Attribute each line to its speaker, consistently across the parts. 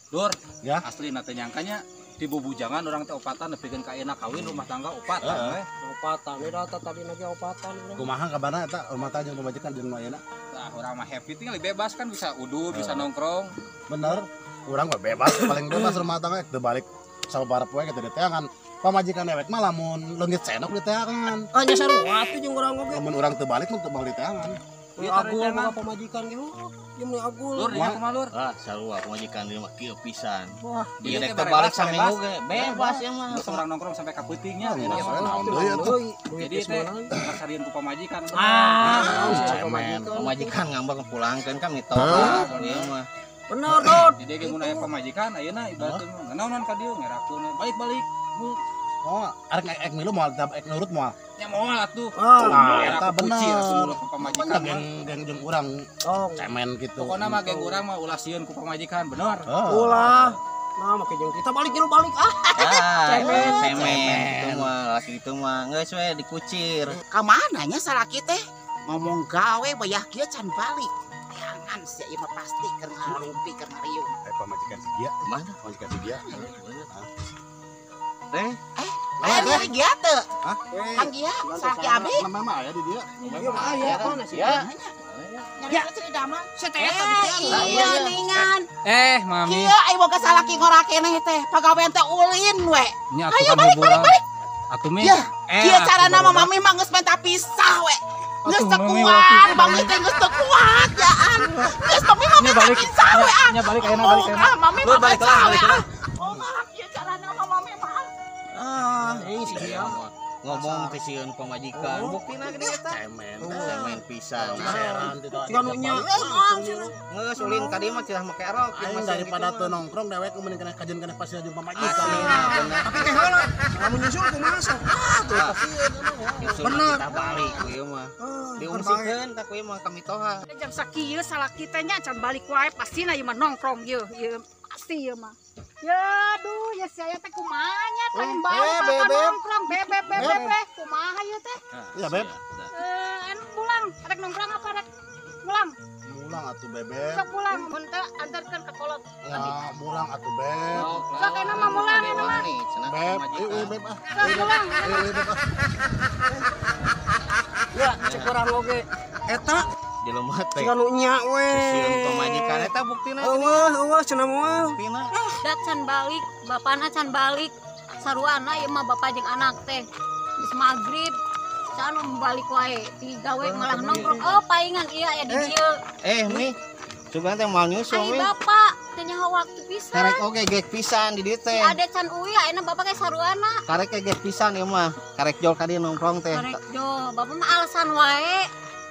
Speaker 1: Dur,
Speaker 2: Ya.
Speaker 1: asli nate nyangkanya di bubujangan orang teh opatan nepikeun ka ayeuna kawin rumah tangga opatan we.
Speaker 3: Opatan ini data tadi lagi opatan.
Speaker 2: Kumaha kabarna eta rumah tangga jeung pemajikan jeung ayeuna?
Speaker 1: Nah, orang mah happy tinggal bebas kan bisa udu, bisa nongkrong.
Speaker 2: Bener. Urang mah bebas, paling bebas rumah tangga teu balik sabarep we kitu diteangan. Pamajikan dewek mah lamun leungit senok diteangan.
Speaker 3: Ah nya sarua atuh jeung urang oge.
Speaker 2: Lamun urang teu balik mah teu bakal diteangan.
Speaker 3: Ya agul mah pamajikan gitu. Ieu mah agul.
Speaker 1: Lur, nya kumaha lur?
Speaker 4: Ah, sarua pemajikan dia mah kieu pisan.
Speaker 3: Wah,
Speaker 4: Dia
Speaker 1: Jadi
Speaker 4: rek
Speaker 1: teh
Speaker 4: balik
Speaker 1: bebas,
Speaker 4: saminggu
Speaker 1: bebas.
Speaker 4: ge bebas ya mah.
Speaker 1: Geus orang nongkrong sampai ka peutingnya.
Speaker 2: Iya,
Speaker 1: enak.
Speaker 2: soalnya naon deui
Speaker 3: deui
Speaker 2: atuh.
Speaker 1: Jadi teh pasarieun ku pamajikan.
Speaker 4: Cemen pemajikan ngambek pulangkeun kan mitoha dia mah.
Speaker 3: bener Dot.
Speaker 1: Jadi ge mun aya pamajikan ayeuna ibaratna naonan ka dieu ngerakeun balik-balik.
Speaker 2: Oh, arek ek milu moal ek nurut moal.
Speaker 1: Nya moal atuh.
Speaker 2: Nah,
Speaker 1: Era
Speaker 2: eta
Speaker 1: kuci
Speaker 2: bener.
Speaker 1: asuh nurut ku pamajikan.
Speaker 2: Geng jeung urang
Speaker 3: Oh,
Speaker 2: cemen gitu.
Speaker 1: Pokona mah geng urang mah ulah sieun ku pamajikan, bener.
Speaker 3: ulah. Nah, make jeung kita balik jeung balik.
Speaker 4: Cemen
Speaker 2: Cemen.
Speaker 4: itu mah laki itu mah geus we dikucir.
Speaker 5: Kamana nya salaki teh ngomong gawe bayah kieu can balik jangan sia ieu mah pasti keur ngarumpi keur ngariung
Speaker 2: Pamajikan si Gia.
Speaker 4: Mana?
Speaker 2: Pamajikan si Gia.
Speaker 4: Teh,
Speaker 5: aya dari Gia teu
Speaker 2: Hah?
Speaker 5: Kang Gia salaki abi
Speaker 2: Namanya mah aya di dia.
Speaker 3: Ieu mah aya mana sih?
Speaker 4: ya.
Speaker 5: nya cerita damang
Speaker 3: Eta
Speaker 5: iya ningan
Speaker 1: Mami.
Speaker 5: kieu ai boga salaki ngora keneh teh pagawean teh ulin we
Speaker 1: Nya
Speaker 5: ayo balik
Speaker 1: Atuh mi.
Speaker 5: ya kieu carana mah mami mah geus menta pisah we geus teu kuat mami teh geus teu kuat jaan geus mami mah menta pisah we
Speaker 1: Nya balik ayeuna balik ayeuna.
Speaker 5: mami
Speaker 1: Lur,
Speaker 5: mah
Speaker 1: balik
Speaker 5: pisah
Speaker 1: lah,
Speaker 5: we
Speaker 1: balik lah.
Speaker 5: oh mah kieu carana mah mami mah
Speaker 3: Ini si dia.
Speaker 4: Ngomong ke sieun pemajikan. Buktina gede eta.
Speaker 2: Cemen.
Speaker 4: Cemen pisan.
Speaker 2: Seran gitu.
Speaker 3: Jika nu nya
Speaker 4: Geus ulin ka dieu mah cenah make erok.
Speaker 2: Aing daripada teu nongkrong dewek mending kena kajian kena pasti jeung pamajikan.
Speaker 4: Asli bener.
Speaker 3: tapi teh heula. Lamun nyusul kumaha sok?
Speaker 4: Bener. Kita balik ieu mah. Diungsikeun ka ieu mah ka mitoha.
Speaker 6: Jam sakieu salaki teh nya can balik wae pastina ieu mah nongkrong ieu pasti ieu mah. Ya aduh ya saya teh kumaha nya teh balik ka nongkrong bebe kumaha ieu teh.
Speaker 2: Iya, Beb.
Speaker 6: Anu pulang rek nongkrong apa rek pulang
Speaker 2: Mulang atuh Bebek.
Speaker 6: sok pulang mun teu antarkeun ka kolot.
Speaker 2: Ya, mulang atuh Beb.
Speaker 6: Sok ena mah mulang ena mah.
Speaker 4: Nih, cenah
Speaker 2: Beb,
Speaker 4: pemajikan.
Speaker 2: Beb ah.
Speaker 6: Sok pulang.
Speaker 2: Beb ah.
Speaker 3: Ya, cek urang oge. Eta
Speaker 4: Di lemah teh.
Speaker 3: jika nu nya we.
Speaker 4: Sieun pemajikan eta buktina.
Speaker 3: Eueuh cenah moal.
Speaker 4: Buktina.
Speaker 6: Dat can balik bapana can balik saruana ieu mah bapa jeung anak teh geus magrib can balik wae digawe malah nongkrong oh paingan iya aya di dieu
Speaker 4: Mi. Coba teh mal nyusul
Speaker 6: ai
Speaker 4: mi.
Speaker 6: bapak teh nyaho waktu pisan
Speaker 4: Karek oge gek pisan di dieu teh.
Speaker 6: ade can uwi ayeuna bapak ge saruana
Speaker 4: Karek gek pisan ieu mah. Karek jol ka dieu nongkrong teh.
Speaker 6: karek jo bapak mah alasan wae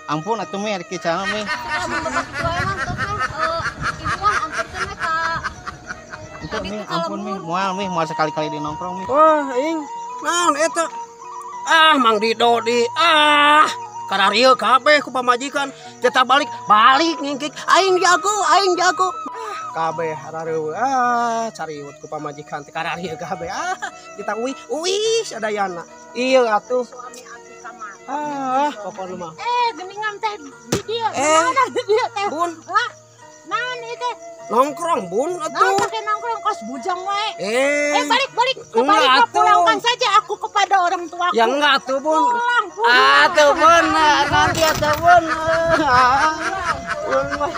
Speaker 4: Ampun atuh mi rek kieu mi.
Speaker 6: lamun bapak kitu wae mah teh ibu mah anterkeun we ka
Speaker 4: Untuk mi ampun mi moal sekali-kali di nongkrong mi.
Speaker 3: Wah, aing naon eta? Ah, Mang Dido di kararieu kabeh ku pamajikan. Kita balik ngingkik. Aing jago. Kabeh harareu cariut ku pamajikan teh kararieu kabeh. Kita uwi sadayana. Ieu atuh.
Speaker 6: suami atuh kamar
Speaker 3: Pokona mah.
Speaker 6: geningan teh di dieu
Speaker 3: Mana
Speaker 6: di dieu teh
Speaker 3: Bun,
Speaker 6: naon ieu teh
Speaker 3: nongkrong Bun
Speaker 6: naon
Speaker 3: atuh.
Speaker 6: pake nongkrong kos bujang wae balik
Speaker 3: Enggak, atuh.
Speaker 6: pulangkan saja aku kepada orang tuaku
Speaker 3: Ya enggak tuh Bun.
Speaker 6: pulang
Speaker 3: Atuh Bun, nanti atuh Bun. Bun mah.